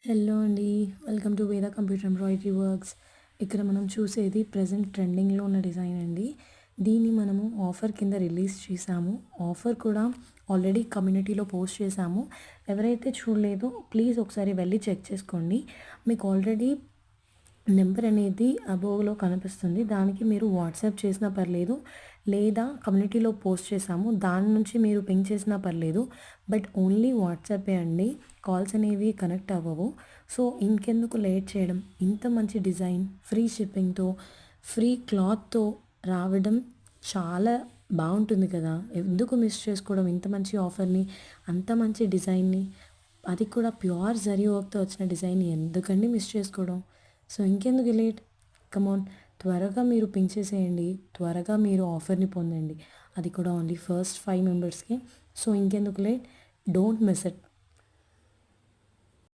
Hello అండి. Welcome to వేద computer embroidery works. ఇక్కడ మనం చూసేది ప్రెజెంట్ ట్రెండింగ్‌లో ఉన్న డిజైన్ అండి. దీన్ని మనము ఆఫర్ కింద రిలీజ్ చేశాము. ఆఫర్ కూడా ఆల్రెడీ కమ్యూనిటీలో పోస్ట్ చేశాము. ఎవరైతే చూడలేదో ప్లీజ్ ఒకసారి వెళ్ళి చెక్ చేసుకోండి. మీకు ఆల్రెడీ నెంబర్ అనేది అబోవ్‌లో కనిపిస్తుంది. దానికి మీరు వాట్సాప్ చేసినా పర్లేదు. లేదా కమ్యూనిటీలో పోస్ట్ చేశాము. దాని నుంచి మీరు పింగ్ చేసినా పర్లేదు. బట్ ఓన్లీ వాట్సాపే అండి. కాల్స్ అనేవి కనెక్ట్ అవ్వవు. సో, ఇంకెందుకు లేట్ చేయడం? ఇంత మంచి డిజైన్ ఫ్రీ షిప్పింగ్‌తో, ఫ్రీ క్లాత్‌తో రావడం చాలా బావుంటుంది కదా! ఎందుకు మిస్ చేసుకోవడం ఇంత మంచి ఆఫర్‌ని, అంత మంచి డిజైన్‌ని, అది కూడా ప్యూర్ జరీ వర్క్‌తో వచ్చిన డిజైన్‌ని ఎందుకండి మిస్ చేసుకోవడం? సో, ఇంకెందుకు లేట్? కమాన్, త్వరగా మీరు పింక్ చేసేయండి. త్వరగా మీరు ఆఫర్‌ని పొందండి. అది కూడా ఓన్లీ ఫస్ట్ 5 మెంబర్స్‌కే. సో, ఇంకెందుకు లేట్? Don't miss it.